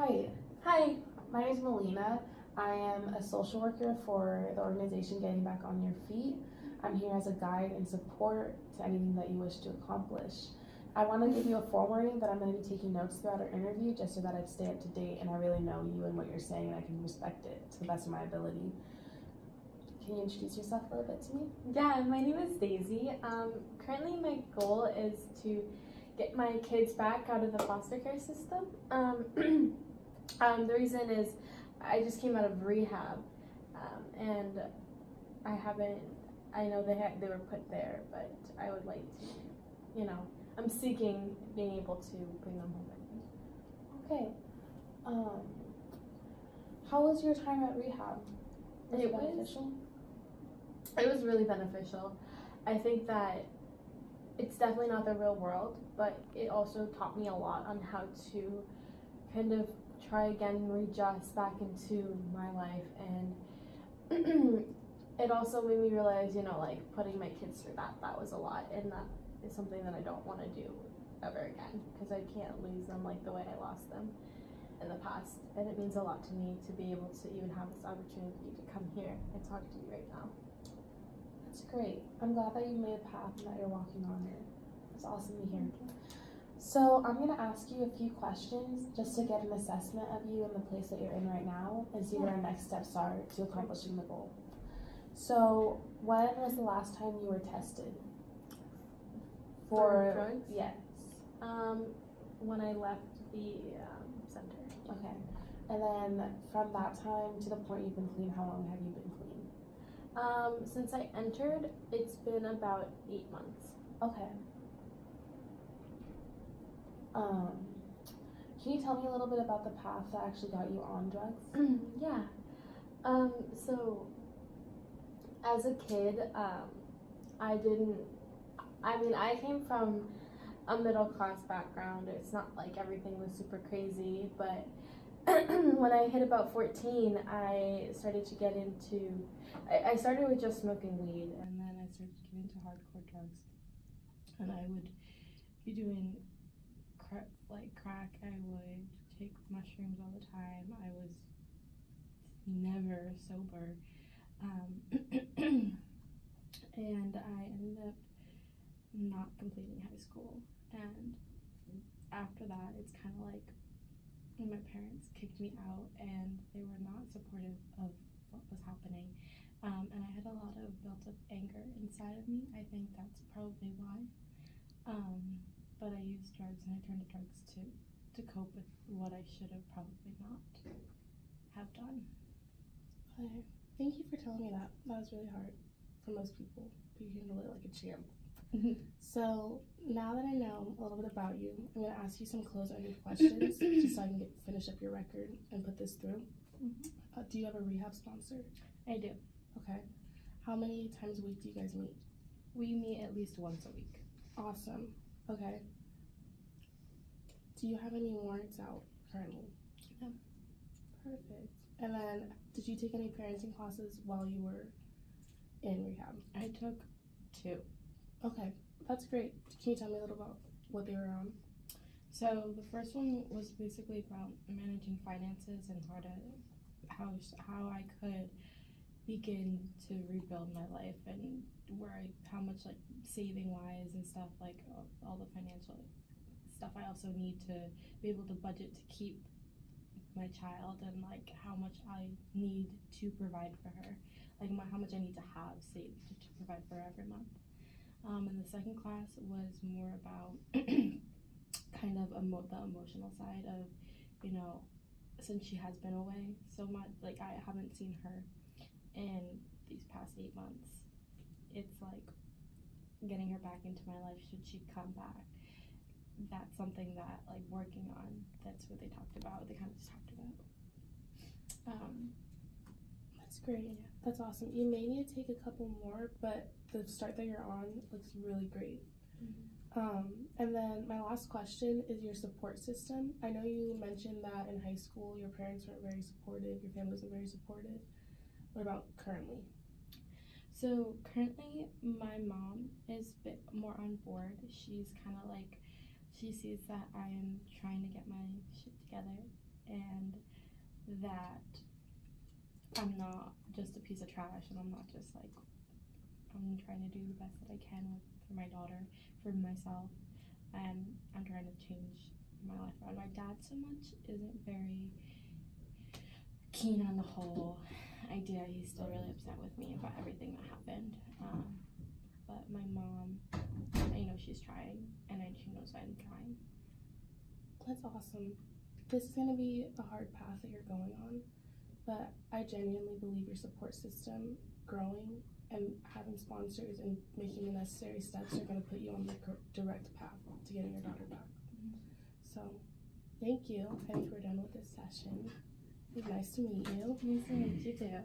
Hi, Hi. my name is Malena. I am a social worker for the organization Getting Back on Your Feet. I'm here as a guide and support to anything that you wish to accomplish. I want to give you a forewarning that I'm going to be taking notes throughout our interview just so that I stay up to date and I really know you and what you're saying and I can respect it to the best of my ability. Can you introduce yourself a little bit to me? Yeah, my name is Daisy. Currently my goal is to get my kids back out of the foster care system. The reason is I just came out of rehab, and I know they were put there, but I would like to, I'm seeking being able to bring them home again. Okay. How was your time at rehab? Was it beneficial? It was really beneficial. I think that it's definitely not the real world, but it also taught me a lot on how to kind of try again and readjust back into my life. And it also made me realize, like putting my kids through that was a lot, and that is something that I don't want to do ever again, because I can't lose them like the way I lost them in the past. And it means a lot to me to be able to even have this opportunity to come here and talk to you right now. That's great. I'm glad that you made a path and that you're walking on it. It's awesome to hear. So I'm going to ask you a few questions just to get an assessment of you and the place that you're in right now and see what our next steps are to accomplishing the goal. So when was the last time you were tested? For drugs? Yes. When I left the center. Okay. And then from that time to the point you've been clean, how long have you been clean? Since I entered, it's been about 8 months. Okay. Can you tell me a little bit about the path that actually got you on drugs? Yeah. So as a kid, I came from a middle class background. It's not like everything was super crazy, but when I hit about 14, I started to get into, I started with just smoking weed, and then I started to get into hardcore drugs. And I would be doing crack, I would take mushrooms all the time. I was never sober. And I ended up not completing high school. And after that, it's kind of like my parents kicked me out, and they were not supportive of what was happening. And I had a lot of built-up anger inside of me. I think that's probably why. But I used drugs, and I turned to drugs to cope with what I should have probably not have done. Okay. Thank you for telling me that. That was really hard for most people, but you handled it like a champ. So now that I know a little bit about you, I'm going to ask you some close-ended questions just so I can finish up your record and put this through. Do you have a rehab sponsor? I do. Okay. How many times a week do you guys meet? We meet at least once a week. Awesome. Okay. Do you have any warrants out currently? No. Perfect. And then, did you take any parenting classes while you were in rehab? I took 2. Okay, that's great. Can you tell me a little about what they were on? So the first one was basically about managing finances and how I could begin to rebuild my life, and how much like saving wise and stuff, like all the financial stuff I also need to be able to budget to keep my child, and like how much I need to provide for her, like how much I need to have saved to provide for her every month. And the second class was more about kind of the emotional side of, since she has been away so much, like I haven't seen her in these past 8 months. It's like getting her back into my life should she come back. That's something that, like, working on, that's what they talked about. They kind of just talked about. That's great. Yeah. That's awesome. You may need to take a couple more, but the start that you're on looks really great. And then my last question is your support system. I know you mentioned that in high school your parents weren't very supportive, your family wasn't very supportive. What about currently? So currently my mom is a bit more on board. She's kind of like, she sees that I am trying to get my shit together, and that I'm not just a piece of trash, and I'm not just like, I'm trying to do the best that I can for my daughter, for myself, and I'm trying to change my life around. My dad so much isn't very keen on the whole idea. He's still really upset with me about everything that happened. But my mom, I know she's trying, and she knows I'm trying. That's awesome. This is going to be a hard path that you're going on, but I genuinely believe your support system growing and having sponsors and making the necessary steps are going to put you on the direct path to getting your daughter back. So, thank you. I think we're done with this session. It was nice to meet you. Nice to meet you too.